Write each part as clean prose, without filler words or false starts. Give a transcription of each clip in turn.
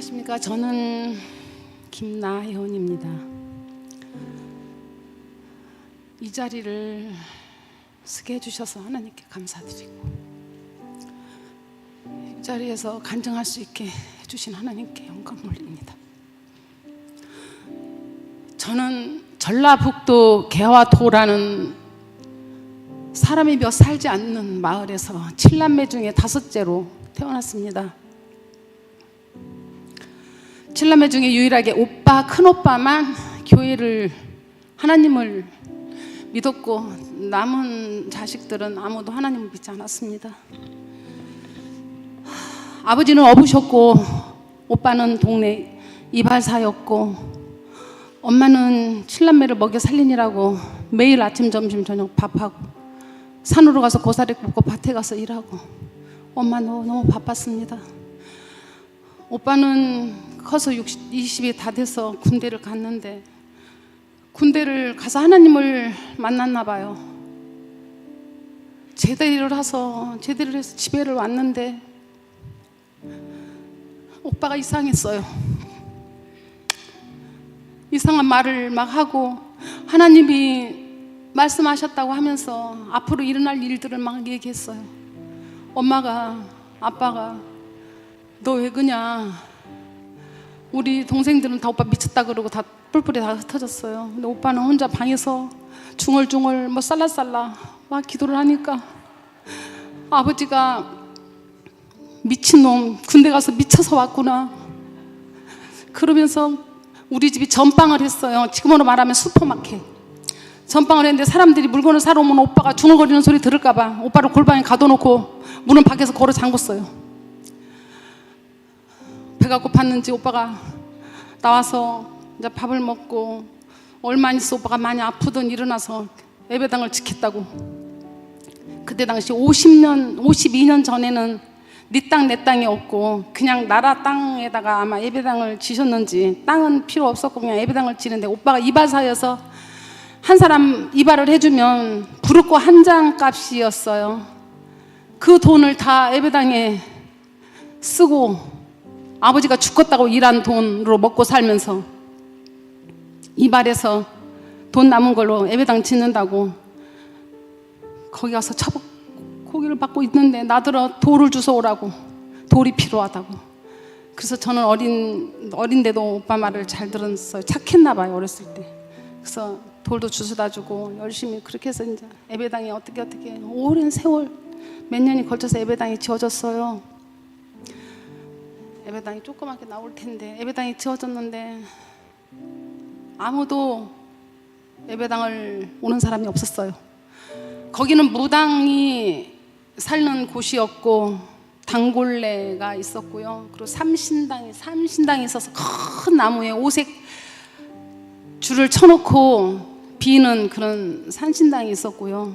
안녕하십니까. 저는 김나혜원입니다. 이 자리를 쓰게 해주셔서 하나님께 감사드리고, 이 자리에서 간증할 수 있게 해주신 하나님께 영광 올립니다. 저는 전라북도 개화도라는 사람이 몇 살지 않는 마을에서 7남매 중에 5째로 태어났습니다. 7남매 중에 유일하게 큰오빠만 교회를, 하나님을 믿었고 남은 자식들은 아무도 하나님을 믿지 않았습니다. 아버지는 어부셨고 오빠는 동네 이발사였고 엄마는 7남매를 먹여 살리느라고 매일 아침 점심 저녁 밥하고 산으로 가서 고사리 굽고 밭에 가서 일하고 엄마 너무 바빴습니다. 오빠는 커서 20이 다 돼서 군대를 갔는데, 군대를 가서 하나님을 만났나 봐요. 제대를 해서 집에를 왔는데 오빠가 이상했어요. 이상한 말을 막 하고 하나님이 말씀하셨다고 하면서 앞으로 일어날 일들을 막 얘기했어요. 엄마가, 아빠가 너 왜 그냐, 우리 동생들은 다 오빠 미쳤다 그러고 다 뿔뿔이 다 흩어졌어요. 근데 오빠는 혼자 방에서 중얼중얼 뭐 쌀라쌀라 막 기도를 하니까 아버지가 미친놈, 군대 가서 미쳐서 왔구나 그러면서 우리 집이 전방을 했어요. 지금으로 말하면 슈퍼마켓 전방을 했는데, 사람들이 물건을 사러 오면 오빠가 중얼거리는 소리 들을까봐 오빠를 골방에 가둬놓고 문은 밖에서 걸어 잠궜어요. 배가 고팠는지 오빠가 나와서 이제 밥을 먹고 얼마 안 있어 오빠가 많이 아프던 일어나서 예배당을 지켰다고. 그때 당시 52년 전에는 네 땅 내 땅이 없고 그냥 나라 땅에다가 아마 예배당을 지셨는지, 땅은 필요 없었고 그냥 예배당을 지는데, 오빠가 이발사여서 한 사람 이발을 해주면 부르코 한 장 값이었어요. 그 돈을 다 예배당에 쓰고 아버지가 죽겠다고 일한 돈으로 먹고 살면서 이발해서 돈 남은 걸로 예배당 짓는다고 거기 가서 고기를 받고 있는데 나더러 돌을 주워 오라고, 돌이 필요하다고. 그래서 저는 어린데도 오빠 말을 잘 들었어요. 착했나 봐요, 어렸을 때. 그래서 돌도 주워다 주고 열심히 그렇게 해서 이제 예배당이 어떻게 오랜 세월 몇 년이 걸쳐서 예배당이 지어졌어요. 예배당이 조그맣게 나올 텐데 예배당이 지어졌는데 아무도 예배당을 오는 사람이 없었어요. 거기는 무당이 살는 곳이었고 단골레가 있었고요. 그리고 삼신당이 있어서 큰 나무에 오색 줄을 쳐놓고 비는 그런 산신당이 있었고요.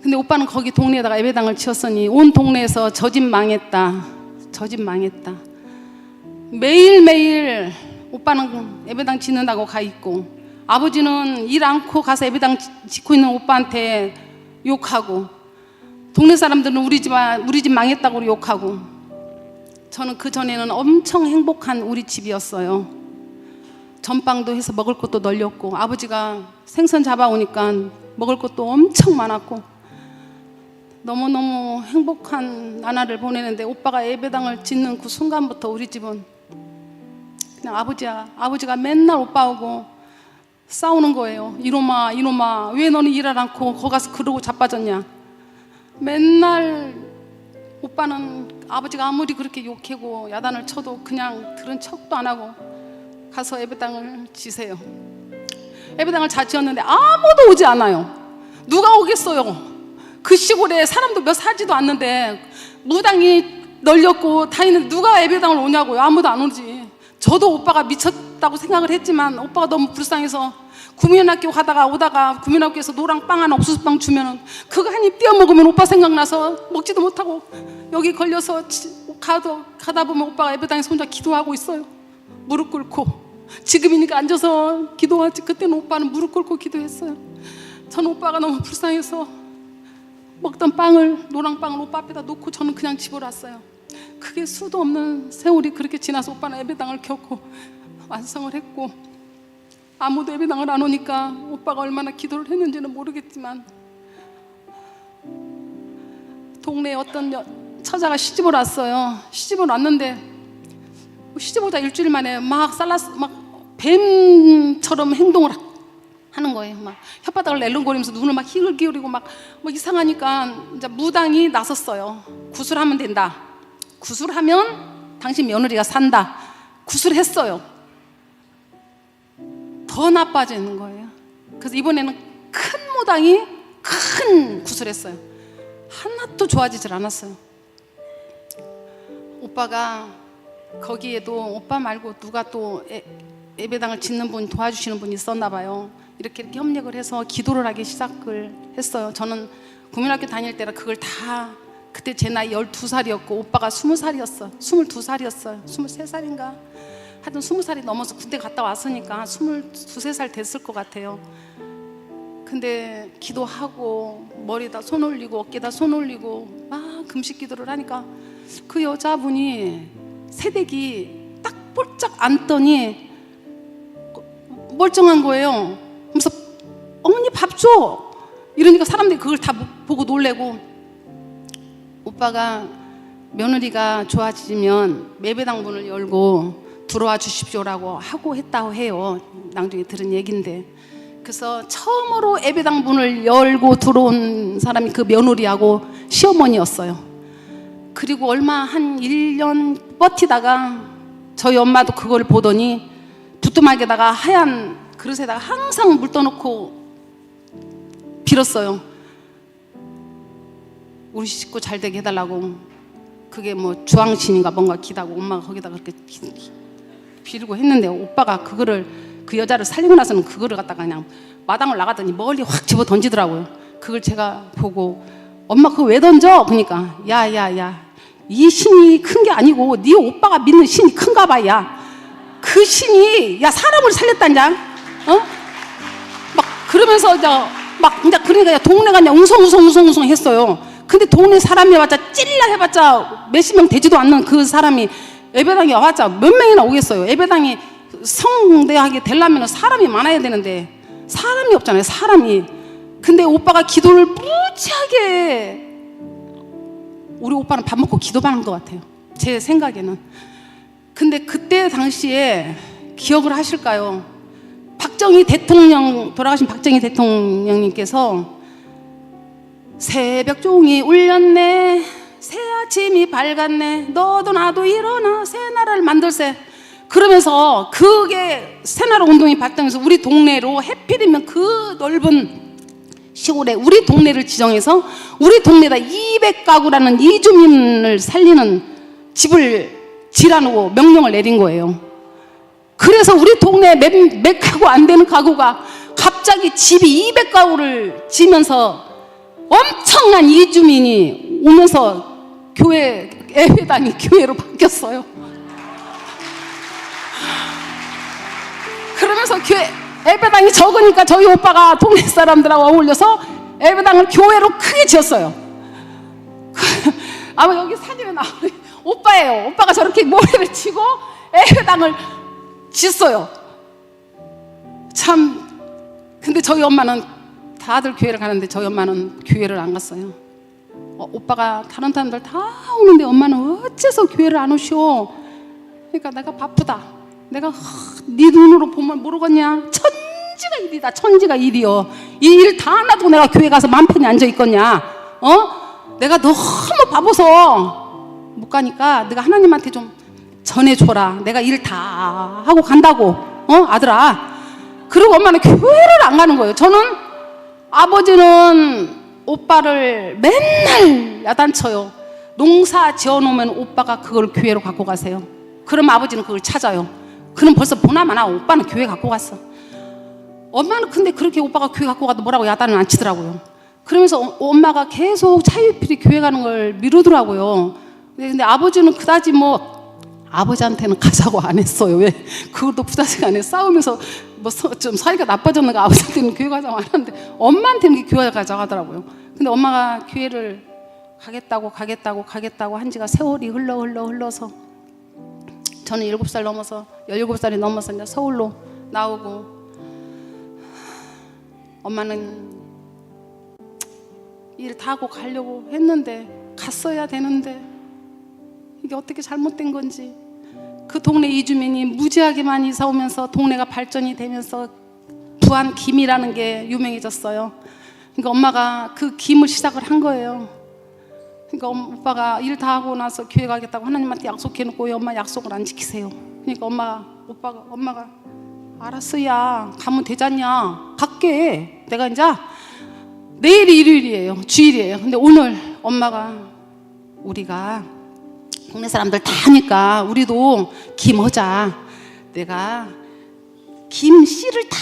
근데 오빠는 거기 동네에다가 예배당을 지었으니 온 동네에서 저 집 망했다, 저 집 망했다. 매일매일 오빠는 예배당 짓는다고 가 있고 아버지는 일 않고 가서 예배당 짓고 있는 오빠한테 욕하고, 동네 사람들은 우리 집 망했다고 욕하고. 저는 그 전에는 엄청 행복한 우리 집이었어요. 전방도 해서 먹을 것도 널렸고 아버지가 생선 잡아오니까 먹을 것도 엄청 많았고 너무너무 행복한 나날을 보내는데, 오빠가 예배당을 짓는 그 순간부터 우리 집은 그냥 아버지가 맨날 오빠하고 싸우는 거예요. 이놈아 왜 너는 일을 않고 거기 가서 그러고 자빠졌냐. 맨날 오빠는 아버지가 아무리 그렇게 욕하고 야단을 쳐도 그냥 들은 척도 안 하고 가서 예배당을 지세요. 예배당을 잘 지었는데 아무도 오지 않아요. 누가 오겠어요. 그 시골에 사람도 몇 살지도 않는데 무당이 널렸고 다 있는데 누가 예배당을 오냐고요. 아무도 안 오지. 저도 오빠가 미쳤다고 생각을 했지만 오빠가 너무 불쌍해서 구민학교 오다가 구민학교에서 노랑빵 하나 옥수수빵 주면은 그거 한 입 띄워 먹으면 오빠 생각나서 먹지도 못하고 여기 걸려서 가다 보면 오빠가 예배당에서 혼자 기도하고 있어요. 무릎 꿇고. 지금이니까 앉아서 기도하지, 그때는 오빠는 무릎 꿇고 기도했어요. 저는 오빠가 너무 불쌍해서 먹던 빵을, 노랑빵을 오빠 앞에다 놓고 저는 그냥 집으로 왔어요. 그게 수도 없는 세월이 그렇게 지나서 오빠는 예배당을 켰고 완성을 했고, 아무도 예배당을 안 오니까 오빠가 얼마나 기도를 했는지는 모르겠지만, 동네에 어떤 처자가 시집을 왔어요. 시집을 왔는데 시집 오자 일주일 만에 막 뱀처럼 행동을 하는 거예요. 막 혓바닥을 낼름거리면서 눈을 막 힐을 기울이고 막 뭐 이상하니까 이제 무당이 나섰어요. 구술하면 된다. 구술하면 당신 며느리가 산다. 구술했어요. 더 나빠지는 거예요. 그래서 이번에는 큰 무당이 큰 구술했어요. 하나도 좋아지질 않았어요. 오빠가 거기에도 오빠 말고 누가 또 예배당을 짓는 분, 도와주시는 분이 있었나 봐요. 이렇게 협력을 해서 기도를 하기 시작을 했어요. 저는 국민학교 다닐 때라 그걸 다, 그때 제 나이 12살이었고 오빠가 20살이었어. 22살이었어요. 23살인가? 하여튼 20살이 넘어서 군대 갔다 왔으니까 22~23살 됐을 것 같아요. 근데 기도하고 머리에다 손 올리고 어깨에다 손 올리고 막 금식 기도를 하니까 그 여자분이 새댁이 딱 볼짝 앉더니 멀쩡한 거예요. 그래서 어머니 밥 줘! 이러니까 사람들이 그걸 다 보고 놀래고, 오빠가 며느리가 좋아지면 예배당 문을 열고 들어와 주십시오라고 하고 했다고 해요. 나중에 들은 얘긴데, 그래서 처음으로 예배당 문을 열고 들어온 사람이 그 며느리하고 시어머니였어요. 그리고 얼마 한 1년 버티다가 저희 엄마도 그걸 보더니 부뚜막에다가 하얀 그릇에다가 항상 물 떠놓고 빌었어요. 우리 식구 잘 되게 해달라고. 그게 뭐 주황신인가 뭔가 기다고 엄마가 거기다가 그렇게 빌고 했는데, 오빠가 그거를, 그 여자를 살리고 나서는 그거를 갖다가 그냥 마당을 나가더니 멀리 확 집어 던지더라고요. 그걸 제가 보고 엄마 그거 왜 던져? 그러니까 야야야, 이 신이 큰 게 아니고 네 오빠가 믿는 신이 큰가 봐. 야, 그 신이 야 사람을 살렸단장. 어? 막 그러면서 막 그러니까 동네가 그냥 웅성웅성 했어요. 근데 동네 사람이 해봤자 찔라 해봤자 몇십 명 되지도 않는 그 사람이 예배당에 와봤자 몇 명이나 오겠어요. 예배당이 성대하게 되려면 사람이 많아야 되는데 사람이 없잖아요. 사람이. 근데 오빠가 기도를 무지하게, 우리 오빠는 밥 먹고 기도만 한 것 같아요, 제 생각에는. 근데 그때 당시에 기억을 하실까요? 박정희 대통령, 돌아가신 박정희 대통령님께서 새벽 종이 울렸네, 새 아침이 밝았네, 너도 나도 일어나 새 나라를 만들세. 그러면서 그게 새나라 운동이 발동해서 우리 동네로 해필이면 그 넓은 시골에 우리 동네를 지정해서 우리 동네에다 200가구라는 이주민을 살리는 집을 지라고 명령을 내린 거예요. 그래서 우리 동네에 몇 가구 안 되는 가구가 갑자기 집이 200가구를 지면서 엄청난 이주민이 오면서 교회, 예배당이 교회로 바뀌었어요. 그러면서 예배당이 적으니까 저희 오빠가 동네 사람들하고 어울려서 예배당을 교회로 크게 지었어요. 아마 여기 사진에 나오는 오빠예요. 오빠가 저렇게 모래를 치고 예배당을 짓어요. 참. 근데 저희 엄마는 다들 교회를 가는데 저희 엄마는 교회를 안 갔어요. 오빠가 다른 사람들 다 오는데 엄마는 어째서 교회를 안 오시오? 그러니까 내가 바쁘다. 내가 네 눈으로 보면 모르겠냐? 천지가 일이다. 천지가 일이여. 이 일 다 놔두고 내가 교회 가서 맘 편히 앉아 있겠냐? 내가 너무 바빠서 못 가니까 네가 하나님한테 좀 전해줘라. 내가 일 다 하고 간다고. 아들아. 그리고 엄마는 교회를 안 가는 거예요. 저는, 아버지는 오빠를 맨날 야단쳐요. 농사 지어놓으면 오빠가 그걸 교회로 갖고 가세요. 그럼 아버지는 그걸 찾아요. 그럼 벌써 보나마나 오빠는 교회 갖고 갔어. 엄마는 근데 그렇게 오빠가 교회 갖고 가도 뭐라고 야단을 안 치더라고요. 그러면서 엄마가 계속 차일피리 교회 가는 걸 미루더라고요. 근데 아버지는 그다지 뭐 아버지한테는 가자고 안 했어요. 왜? 그것도 부자식 간에 싸우면서 뭐 좀 사이가 나빠졌는가 아버지한테는 교회 가자고 안 하는데 엄마한테는 교회 가자고 하더라고요. 근데 엄마가 교회를 가겠다고 한 지가 세월이 흘러서 저는 7살 넘어서 17살이 넘어서 이제 서울로 나오고, 엄마는 일 다 하고 가려고 했는데, 갔어야 되는데 이게 어떻게 잘못된 건지. 그 동네 이주민이 무지하게 많이 이사 오면서 동네가 발전이 되면서 부안 김이라는 게 유명해졌어요. 그러니까 엄마가 그 김을 시작을 한 거예요. 그러니까 오빠가 일 다 하고 나서 교회 가겠다고 하나님한테 약속해놓고, 왜 엄마 약속을 안 지키세요? 그러니까 엄마가 알았어, 야 가면 되잖냐, 갈게. 내가 이제 내일이 일요일이에요, 주일이에요. 근데 오늘 엄마가, 우리가 동네 사람들 다 하니까 우리도 김 하자. 내가 김 씨를 다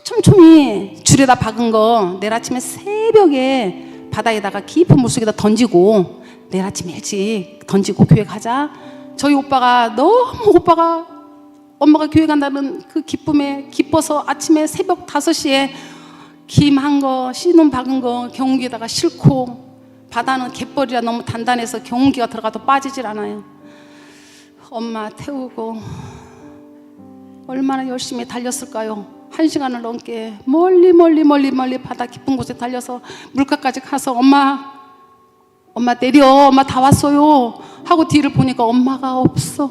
촘촘히 줄에다 박은 거 내일 아침에 새벽에 바다에다가 깊은 물속에다 던지고, 내일 아침에 일찍 던지고 교회 가자. 저희 오빠가 엄마가 교회 간다는 그 기쁨에 기뻐서 아침에 새벽 5시에 김 한 거, 씨눈 박은 거 경운기에다가 싣고, 바다는 갯벌이라 너무 단단해서 경운기가 들어가도 빠지질 않아요. 엄마 태우고 얼마나 열심히 달렸을까요? 1시간을 넘게 멀리 바다 깊은 곳에 달려서 물가까지 가서 엄마 내려, 엄마 다 왔어요 하고 뒤를 보니까 엄마가 없어.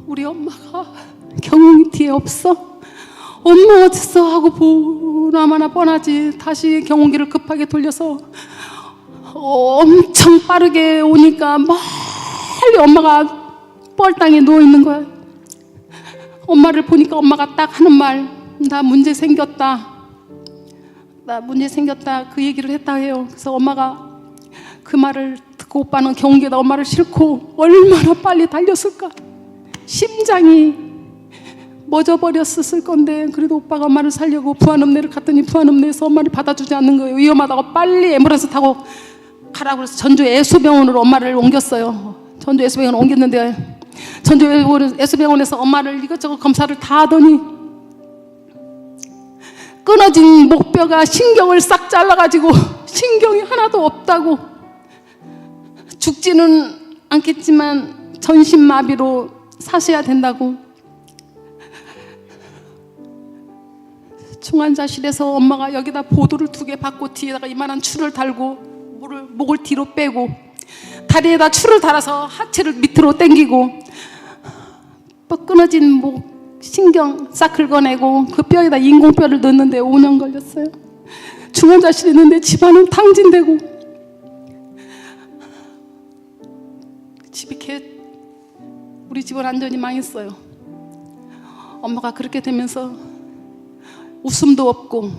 우리 엄마가 경운기 뒤에 없어. 엄마 어딨어 하고 보나마나 뻔하지. 다시 경운기를 급하게 돌려서 엄청 빠르게 오니까 멀리 엄마가 뻘땅에 누워있는 거야. 엄마를 보니까 엄마가 딱 하는 말, 나 문제 생겼다 그 얘기를 했다 해요. 그래서 엄마가 그 말을 듣고 오빠는 경운기에다 엄마를 싣고 얼마나 빨리 달렸을까. 심장이 멎어버렸을 건데, 그래도 오빠가 엄마를 살려고 부안읍내를 갔더니 부안읍내에서 엄마를 받아주지 않는 거예요. 위험하다고 빨리 앰뷸런스 타고 가라고 그래서 전주 애수병원으로 엄마를 옮겼어요. 전주 애수병원 옮겼는데, 전주 애수병원에서 엄마를 이것저것 검사를 다 하더니 끊어진 목뼈가 신경을 싹 잘라가지고 신경이 하나도 없다고, 죽지는 않겠지만 전신마비로 사셔야 된다고. 중환자실에서 엄마가 여기다 보도를 2개 받고 뒤에다가 이만한 줄을 달고 목을 뒤로 빼고 다리에다 줄을 달아서 하체를 밑으로 당기고 또 끊어진 목 신경 싹 긁어내고 그 뼈에다 인공뼈를 넣는데 5년 걸렸어요. 중환자실에 있는데 집안은 탕진되고, 우리 집은 완전히 망했어요. 엄마가 그렇게 되면서 웃음도 없고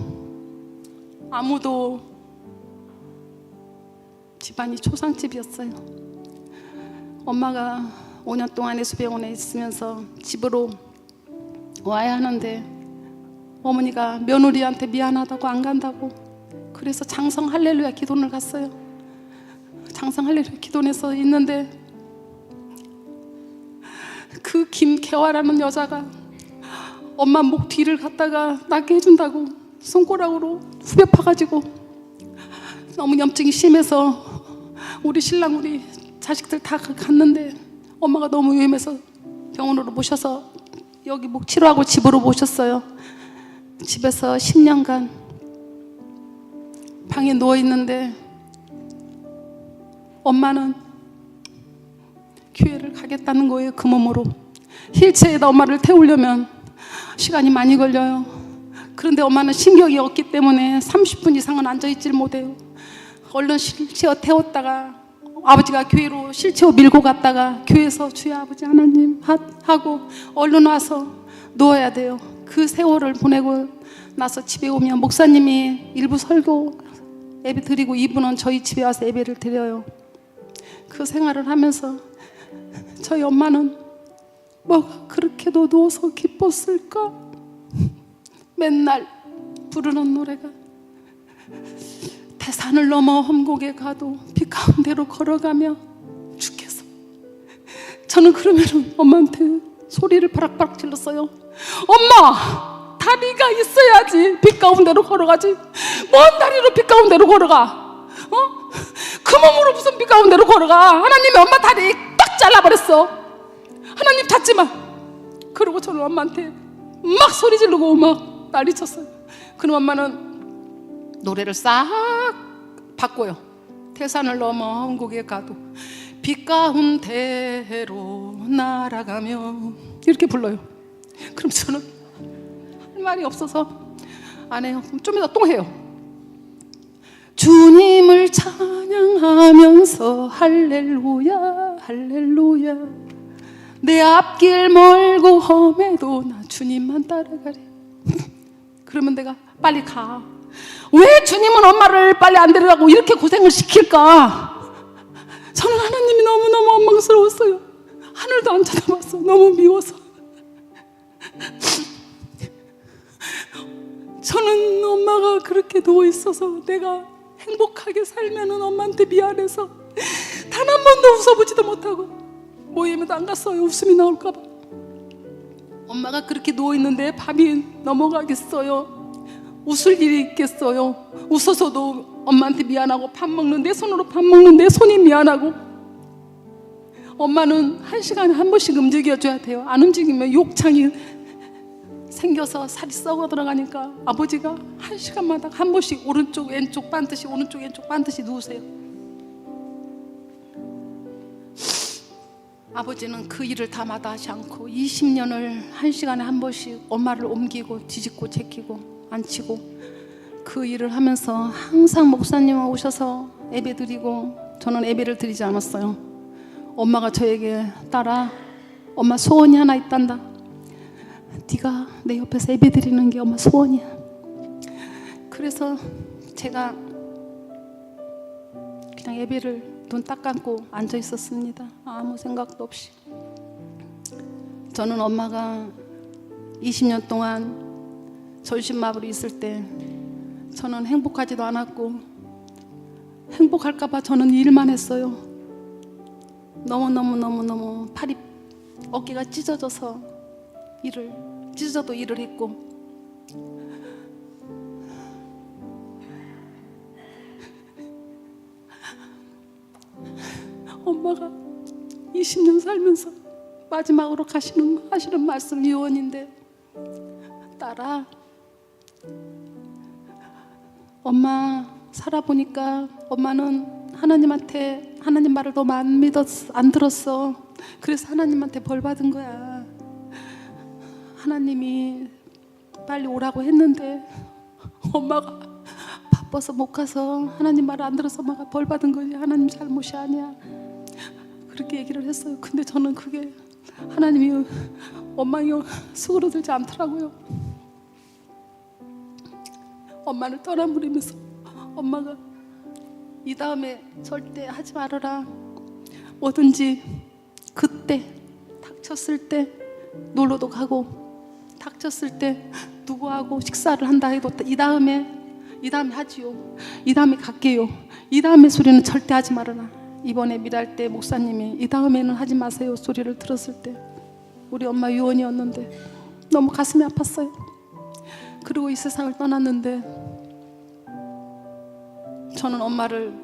아무도, 집안이 초상집이었어요. 엄마가 5년 동안 애수병원에 있으면서 집으로 와야 하는데 어머니가 며느리한테 미안하다고 안 간다고, 그래서 장성 할렐루야 기도원을 갔어요. 장성 할렐루야 기도원에서 있는데 그 김개화라는 여자가 엄마 목 뒤를 갖다가 낫게 해준다고 손가락으로 후벼 파가지고, 너무 염증이 심해서 우리 신랑 우리 자식들 다 갔는데 엄마가 너무 위험해서 병원으로 모셔서 여기 목 치료하고 집으로 모셨어요. 집에서 10년간 방에 누워있는데 엄마는 교회를 가겠다는 거예요. 그 몸으로 휠체어에다 엄마를 태우려면 시간이 많이 걸려요. 그런데 엄마는 신경이 없기 때문에 30분 이상은 앉아있질 못해요. 얼른 휠체어 태웠다가 아버지가 교회로 휠체어 밀고 갔다가 교회에서 주여 아버지 하나님 하고 얼른 와서 누워야 돼요. 그 세월을 보내고 나서 집에 오면 목사님이 일부 설교 예배 드리고 2부는 저희 집에 와서 예배를 드려요. 그 생활을 하면서 저희 엄마는 뭐가 그렇게도 누워서 기뻤을까? 맨날 부르는 노래가 태산을 넘어 험곡에 가도 비 가운데로 걸어가며 죽겠어. 저는 그러면은 엄마한테 소리를 바락바락 질렀어요. 엄마, 다리가 있어야지 비 가운데로 걸어가지. 뭔 다리로 비 가운데로 걸어가? 그 그 몸으로 무슨 빛 가운데로 걸어가. 하나님이 엄마 다리 딱 잘라버렸어. 하나님 닫지마. 그러고 저는 엄마한테 막 소리 지르고 막 난리쳤어요. 그럼 엄마는 노래를 싹 바꿔요. 태산을 넘어 한국에 가도 빛 가운데로 날아가며 이렇게 불러요. 그럼 저는 할 말이 없어서 안 해요. 좀 이따 또 해요. 주님을 찬양하면서 할렐루야 할렐루야 내 앞길 멀고 험해도 나 주님만 따라가리. 그러면 내가 빨리 가. 왜 주님은 엄마를 빨리 안 데려가고 이렇게 고생을 시킬까? 저는 하나님이 너무너무 원망스러웠어요. 하늘도 안 쳐다봤어. 너무 미워서. 저는 엄마가 그렇게 누워있어서 내가 행복하게 살면은 엄마한테 미안해서 단 한 번도 웃어보지도 못하고 모임에도 안 갔어요. 웃음이 나올까봐. 엄마가 그렇게 누워있는데 밤이 넘어가겠어요? 웃을 일이 있겠어요? 웃어서도 엄마한테 미안하고 밥 먹는데 손으로 밥 먹는데 손이 미안하고. 엄마는 1시간에 한 번씩 움직여줘야 돼요. 안 움직이면 욕창이 생겨서 살이 썩어 들어가니까 아버지가 1시간마다 한 번씩 오른쪽 왼쪽 반드시 오른쪽 왼쪽 반드시 누우세요. 아버지는 그 일을 다 마다하지 않고 20년을 1시간에 한 번씩 엄마를 옮기고 뒤집고 제끼고 앉히고 그 일을 하면서 항상 목사님 오셔서 예배 드리고 저는 예배를 드리지 않았어요. 엄마가 저에게 딸아 엄마 소원이 하나 있단다. 네가 내 옆에서 예배 드리는 게 엄마 소원이야. 그래서 제가 그냥 예배를 눈 딱 감고 앉아 있었습니다. 아무 생각도 없이. 저는 엄마가 20년 동안 전신마비로 있을 때 저는 행복하지도 않았고 행복할까 봐 저는 일만 했어요. 너무 팔이 어깨가 찢어져서 찢어져도 일을 했고 엄마가 20년 살면서 마지막으로 하시는 말씀 유언인데 딸아 엄마 살아보니까 엄마는 하나님한테 하나님 말을 너무 안 들었어. 그래서 하나님한테 벌 받은 거야. 하나님이 빨리 오라고 했는데 엄마가 바빠서 못 가서 하나님 말을 안 들어서 엄마가 벌 받은 거지 하나님 잘못이 아니야. 그렇게 얘기를 했어요. 근데 저는 그게 하나님이 원망이 수그러들지 않더라고요. 엄마를 떠나버리면서 엄마가 이 다음에 절대 하지 말아라. 뭐든지 그때 닥쳤을 때 놀러도 가고 닥쳤을 때 누구하고 식사를 한다 해도 이 다음에 하지요. 이 다음에 갈게요. 이 다음에 소리는 절대 하지 말아라. 이번에 미랄 때 목사님이 이 다음에는 하지 마세요 소리를 들었을 때 우리 엄마 유언이었는데 너무 가슴이 아팠어요. 그리고 이 세상을 떠났는데 저는 엄마를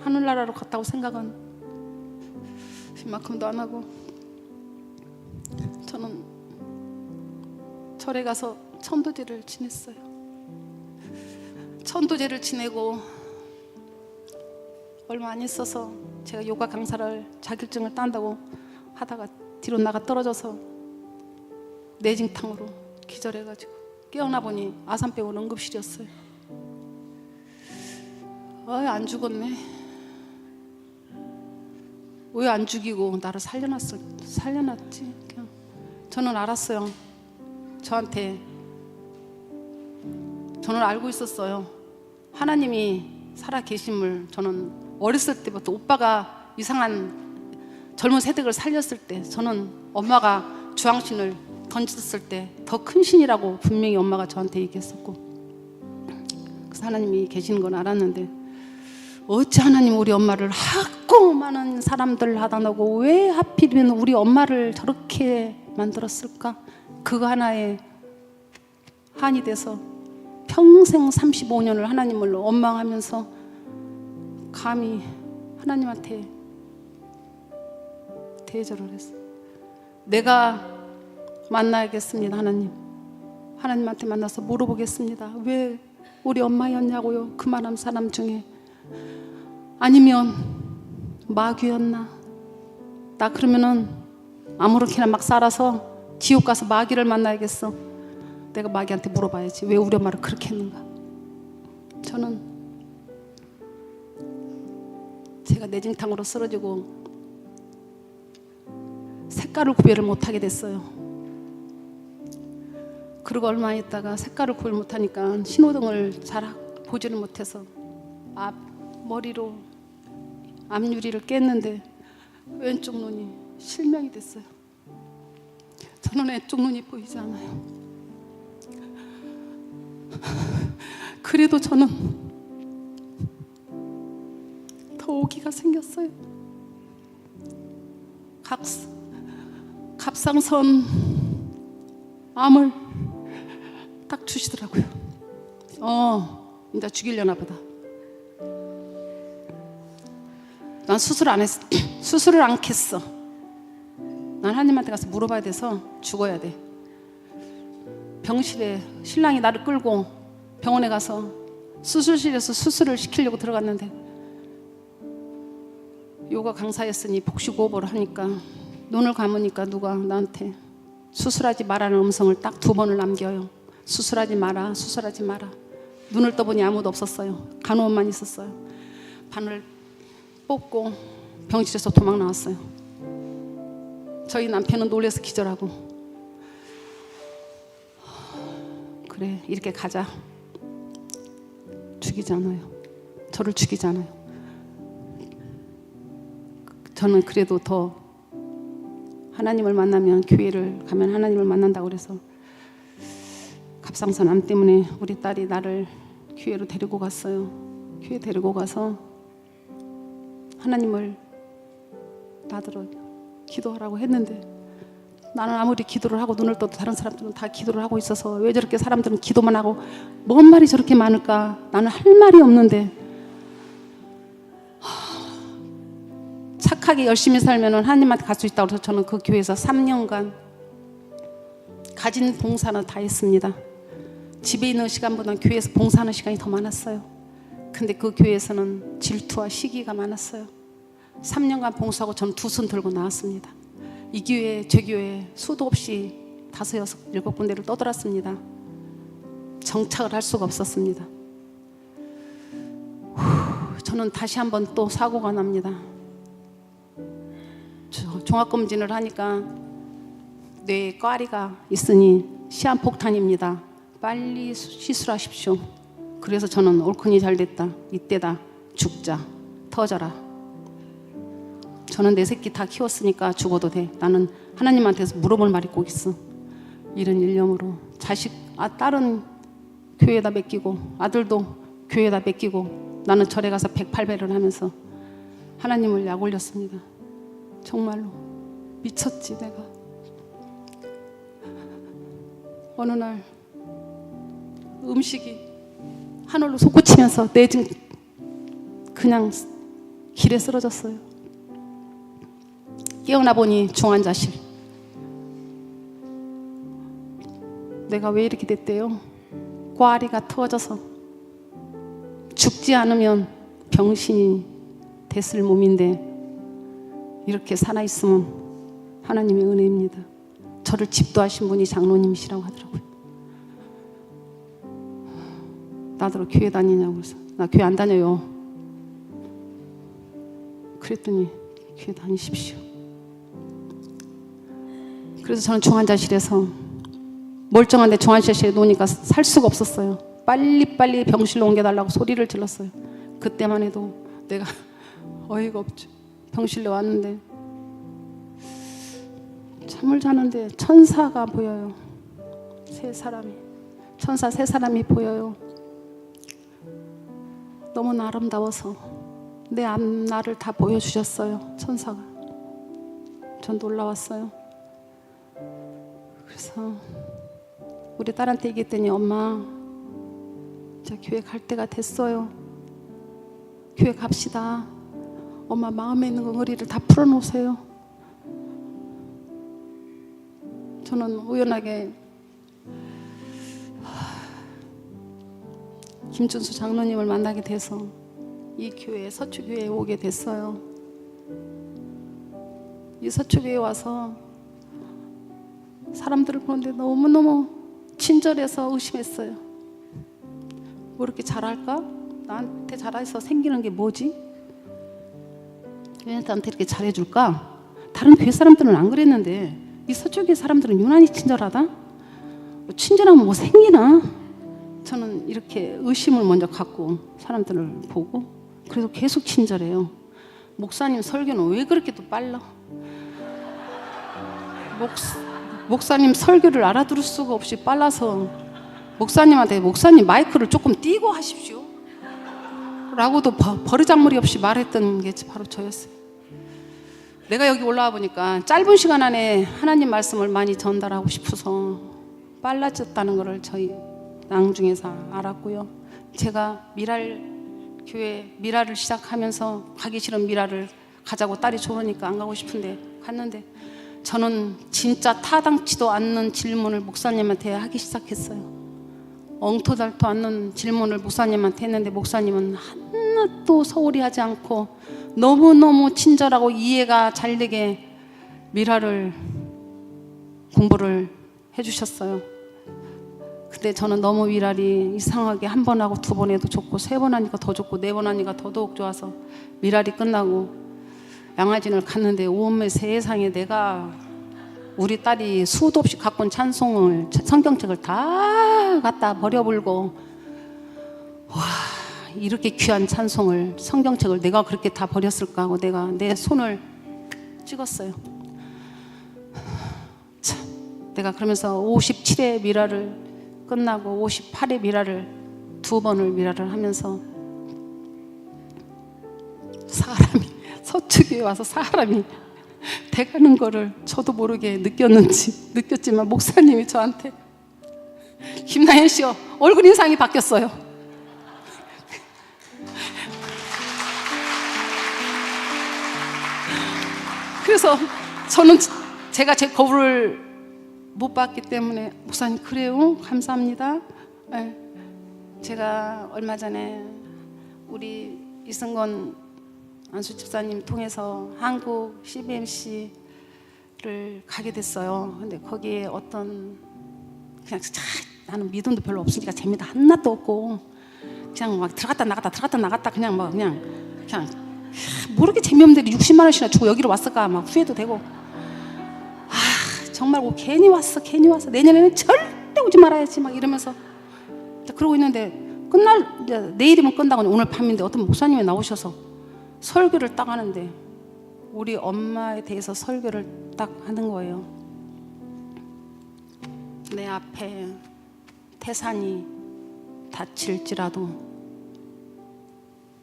하늘나라로 갔다고 생각은 이만큼도 안 하고 저는 절에 가서 천도제를 지냈어요. 천도제를 지내고 얼마 안 있어서 제가 요가 강사를 자격증을 딴다고 하다가 뒤로 나가 떨어져서 뇌진탕으로 기절해가지고 깨어나 보니 아산병원 응급실이었어요. 안 죽었네. 왜 안 죽이고 나를 살려놨지? 그냥 저는 알았어요. 저는 알고 있었어요. 하나님이 살아 계심을. 저는 어렸을 때부터 오빠가 이상한 젊은 새댁을 살렸을 때 저는 엄마가 주황신을 던졌을 때 더 큰 신이라고 분명히 엄마가 저한테 얘기했었고 그래서 하나님이 계시는 건 알았는데 어찌 하나님 우리 엄마를 하고 많은 사람들 하다 놓고 왜 하필이면 우리 엄마를 저렇게 만들었을까? 그거 하나에 한이 돼서 평생 35년을 하나님을 원망하면서 감히 하나님한테 대절을 했어. 내가 만나야겠습니다. 하나님한테 만나서 물어보겠습니다. 왜 우리 엄마였냐고요. 그 말한 사람 중에. 아니면 마귀였나. 나 그러면은 아무렇게나 막 살아서 지옥 가서 마귀를 만나야겠어. 내가 마귀한테 물어봐야지. 왜 우리 엄마를 그렇게 했는가. 저는 제가 내진탕으로 쓰러지고 색깔을 구별을 못하게 됐어요. 그리고 얼마 있다가 색깔을 구별 못하니까 신호등을 잘 보지를 못해서 머리로 앞유리를 깼는데 왼쪽 눈이 실명이 됐어요. 저는 왼쪽 눈이 보이지 않아요. 그래도 저는 더 오기가 생겼어요. 갑상선 암을 딱 주시더라고요. 이제 죽이려나 보다. 난 수술을 안 했어. 난 하나님한테 가서 물어봐야 돼서 죽어야 돼. 병실에 신랑이 나를 끌고 병원에 가서 수술실에서 수술을 시키려고 들어갔는데 요가 강사였으니 복식호흡을 하니까 눈을 감으니까 누가 나한테 수술하지 말라는 음성을 딱 2번을 남겨요. 수술하지 마라, 수술하지 마라. 눈을 떠보니 아무도 없었어요. 간호원만 있었어요. 바늘 뽑고 병실에서 도망 나왔어요. 저희 남편은 놀라서 기절하고, 그래 이렇게 가자. 죽이잖아요. 저를 죽이잖아요. 저는 그래도 더 하나님을 만나면, 교회를 가면 하나님을 만난다고 그래서 갑상선 암 때문에 우리 딸이 나를 교회로 데리고 갔어요. 교회 데리고 가서 하나님을 나더러 기도하라고 했는데, 나는 아무리 기도를 하고 눈을 떠도 다른 사람들은 다 기도를 하고 있어서 왜 저렇게 사람들은 기도만 하고 뭔 말이 저렇게 많을까. 나는 할 말이 없는데, 착하게 열심히 살면 하나님한테 갈 수 있다고 해서 저는 그 교회에서 3년간 가진 봉사는 다 했습니다. 집에 있는 시간보다 교회에서 봉사하는 시간이 더 많았어요. 근데 그 교회에서는 질투와 시기가 많았어요. 3년간 봉사하고 저는 2손 들고 나왔습니다. 이 교회 저 교회 수도 없이 5, 6, 7군데를 떠돌았습니다. 정착을 할 수가 없었습니다. 저는 다시 한번 또 사고가 납니다. 종합검진을 하니까 뇌에 꽈리가 있으니 시한폭탄입니다. 빨리 시술하십시오. 그래서 저는 옳거니 잘됐다, 이때다, 죽자, 터져라. 저는 내 새끼 다 키웠으니까 죽어도 돼. 나는 하나님한테서 물어볼 말이 꼭 있어. 이런 일념으로 딸은 교회에다 맡기고 아들도 교회에다 맡기고 나는 절에 가서 108배를 하면서 하나님을 약 올렸습니다. 정말로 미쳤지 내가. 어느 날 음식이 하늘로 솟구치면서 내진 그냥 길에 쓰러졌어요. 깨어나 보니 중환자실. 내가 왜 이렇게 됐대요? 꽈리가 터져서 죽지 않으면 병신이 됐을 몸인데 이렇게 살아있으면 하나님의 은혜입니다. 저를 집도하신 분이 장로님이시라고 하더라고요. 나더러 교회 다니냐고 해서 나 교회 안 다녀요. 그랬더니 교회 다니십시오. 그래서 저는 중환자실에서 멀쩡한데 중환자실에 놓으니까 살 수가 없었어요. 빨리빨리 병실로 옮겨달라고 소리를 질렀어요. 그때만 해도 내가 어이가 없죠. 병실에 왔는데 잠을 자는데 천사가 보여요. 천사 3사람이 보여요. 너무 아름다워서 내 앞날을 다 보여주셨어요. 천사가. 전 놀라웠어요. 그래서 우리 딸한테 얘기했더니 엄마 저 교회 갈 때가 됐어요. 교회 갑시다. 엄마 마음에 있는 응어리를 다 풀어놓으세요. 저는 우연하게 김준수 장로님을 만나게 돼서 이 교회 서초교회에 오게 됐어요. 이 서초교회에 와서 사람들을 보는데 너무너무 친절해서 의심했어요. 뭐 이렇게 잘할까? 나한테 잘해서 생기는 게 뭐지? 왜 나한테 이렇게 잘해줄까? 다른 교회 사람들은 안 그랬는데 이 서초교회 사람들은 유난히 친절하다? 친절하면 뭐 생기나? 저는 이렇게 의심을 먼저 갖고 사람들을 보고, 그래서 계속 친절해요. 목사님 설교는 왜 그렇게 또 빨라? 목사님 설교를 알아들을 수가 없이 빨라서 목사님한테 목사님 마이크를 조금 띄고 하십시오 라고도 버르장머리 없이 말했던 게 바로 저였어요. 내가 여기 올라와 보니까 짧은 시간 안에 하나님 말씀을 많이 전달하고 싶어서 빨라졌다는 것을 저희 낭중에서 알았고요. 제가 미랄교회 미랄을 시작하면서 가기 싫은 미랄을 가자고 딸이 조르니까 안 가고 싶은데 갔는데, 저는 진짜 타당치도 않는 질문을 목사님한테 하기 시작했어요. 엉터달도 않는 질문을 목사님한테 했는데 목사님은 하나도 소홀히 하지 않고 너무너무 친절하고 이해가 잘 되게 미랄을 공부를 해주셨어요. 근데 저는 너무 미랄이 이상하게 한 번 하고 두 번 해도 좋고 세 번 하니까 더 좋고 네 번 하니까 더더욱 좋아서 미랄이 끝나고 양화진을 갔는데 온매 세상에 내가 우리 딸이 수도 없이 갖고 온 찬송을 성경책을 다 갖다 버려버리고, 와 이렇게 귀한 찬송을 성경책을 내가 그렇게 다 버렸을까 하고 내가 내 손을 찍었어요. 참, 내가 그러면서 57회 미라를 끝나고 58회 미라를 두 번을 미라를 하면서 사람이 서초교에 와서 사람이 돼가는 거를 저도 모르게 느꼈지만 목사님이 저한테 김나연 씨요 얼굴 인상이 바뀌었어요. 그래서 저는 제가 제 거부를 못 받기 때문에 목사님 그래요? 감사합니다. 네. 제가 얼마 전에 우리 이승건 안수 집사님 통해서 한국 CBMC를 가게 됐어요. 근데 거기에 어떤 그냥 나는 믿음도 별로 없으니까 재미도 하나도 없고 그냥 막 들어갔다 나갔다 그냥 모르게 재미없는데 60만 원씩이나 주고 여기로 왔을까 막 후회도 되고, 정말 뭐 괜히 왔어 내년에는 절대 오지 말아야지 막 이러면서 그러고 있는데 내일이면 끝나고 오늘 밤인데 어떤 목사님이 나오셔서 설교를 딱 하는데 우리 엄마에 대해서 설교를 딱 하는 거예요. 내 앞에 태산이 닥칠지라도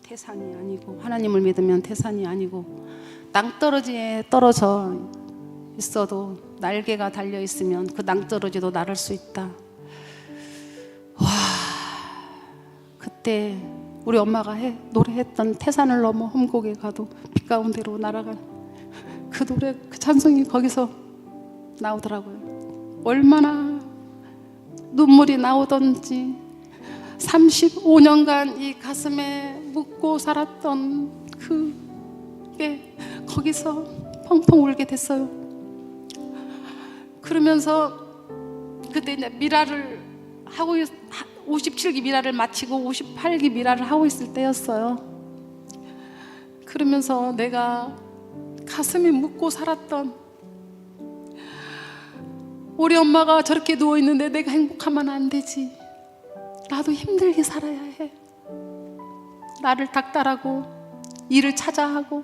태산이 아니고, 하나님을 믿으면 태산이 아니고 낭떠러지에 떨어져 있어도 날개가 달려 있으면 그 낭떠러지도 날을 수 있다. 와, 그때 우리 엄마가 노래했던 태산을 넘어 험곡에 가도 빛 가운데로 날아간 그 노래, 그 찬송이 거기서 나오더라고요. 얼마나 눈물이 나오던지 35년간 이 가슴에 묻고 살았던 그게 거기서 펑펑 울게 됐어요. 그러면서 그때 이제 미라를 하고 57기 미라를 마치고 58기 미라를 하고 있을 때였어요. 그러면서 내가 가슴이 묻고 살았던 우리 엄마가 저렇게 누워있는데 내가 행복하면 안 되지, 나도 힘들게 살아야 해, 나를 닥달하고 일을 찾아 하고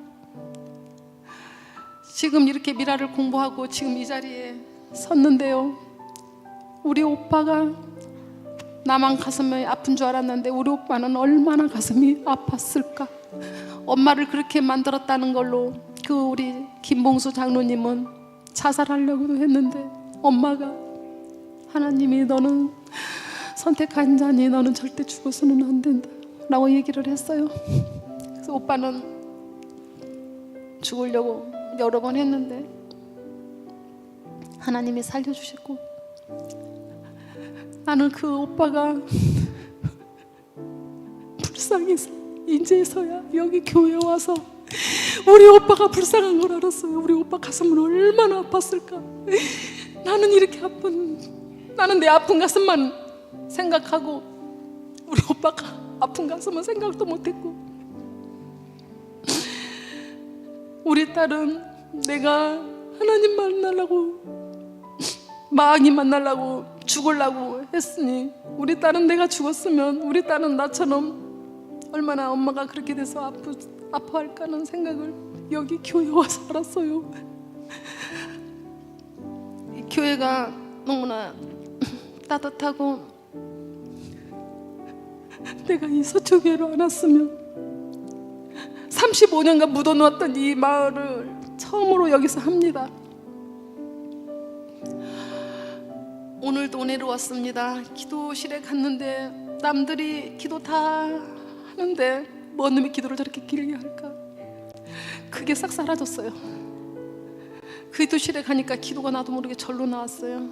지금 이렇게 미라를 공부하고 지금 이 자리에 섰는데요. 우리 오빠가 나만 가슴이 아픈 줄 알았는데 우리 오빠는 얼마나 가슴이 아팠을까. 엄마를 그렇게 만들었다는 걸로 그 우리 김봉수 장로님은 자살하려고도 했는데 엄마가 하나님이 너는 선택한 자니 너는 절대 죽어서는 안 된다 라고 얘기를 했어요. 그래서 오빠는 죽으려고 여러 번 했는데 하나님이 살려주셨고, 나는 그 오빠가 불쌍해서 이제서야 여기 교회에 와서 우리 오빠가 불쌍한 걸 알았어요. 우리 오빠 가슴은 얼마나 아팠을까. 나는 이렇게 나는 내 아픈 가슴만 생각하고 우리 오빠가 아픈 가슴은 생각도 못했고, 우리 딸은 내가 하나님 만나려고, 마귀 만나려고 죽으려고 했으니, 우리 딸은 내가 죽었으면 우리 딸은 나처럼 얼마나 엄마가 그렇게 돼서 아파할까 하는 생각을 여기 교회에 와서 알았어요. 이 교회가 너무나 따뜻하고, 내가 이 서초교회로 안 왔으면 35년간 묻어놓았던 이 마을을 처음으로 여기서 합니다. 오늘도 은혜로 왔습니다. 기도실에 갔는데 남들이 기도 다 하는데 뭔 놈이 기도를 저렇게 길게 할까? 그게 싹 사라졌어요. 기도실에 가니까 기도가 나도 모르게 절로 나왔어요.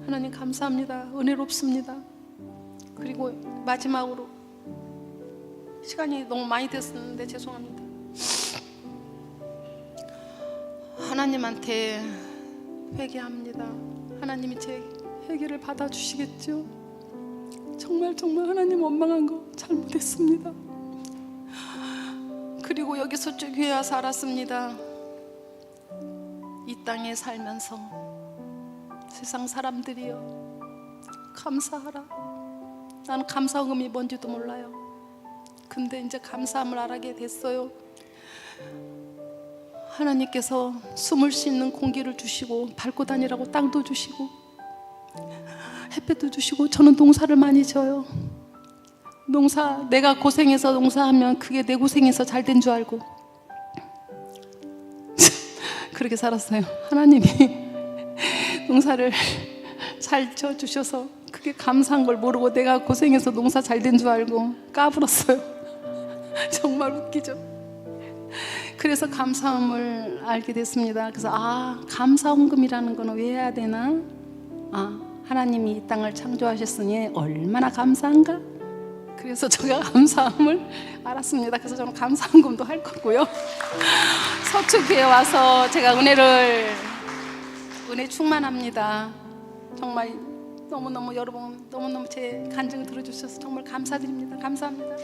하나님 감사합니다. 은혜롭습니다. 그리고 마지막으로, 시간이 너무 많이 됐었는데 죄송합니다. 하나님한테 회개합니다. 하나님이 제 회개를 받아주시겠죠? 정말 하나님 원망한 거 잘못했습니다. 그리고 여기 서초교회에 와서 알았습니다. 이 땅에 살면서 세상 사람들이여 감사하라. 나는 감사금이 뭔지도 몰라요. 근데 이제 감사함을 알게 됐어요. 하나님께서 숨을 쉬는 공기를 주시고 밟고 다니라고 땅도 주시고 햇볕도 주시고, 저는 농사를 많이 져요. 내가 고생해서 농사하면 그게 내 고생해서 잘 된 줄 알고 그렇게 살았어요. 하나님이 농사를 잘 져주셔서 그게 감사한 걸 모르고 내가 고생해서 농사 잘 된 줄 알고 까불었어요. 정말 웃기죠. 그래서 감사함을 알게 됐습니다. 그래서 감사헌금이라는 건 왜 해야 되나? 하나님이 이 땅을 창조하셨으니 얼마나 감사한가? 그래서 제가 감사함을 알았습니다. 그래서 저는 감사헌금도 할 거고요. 서초교회에 와서 제가 은혜 충만합니다. 정말 너무너무 여러분 너무너무 제 간증 들어주셔서 정말 감사드립니다. 감사합니다.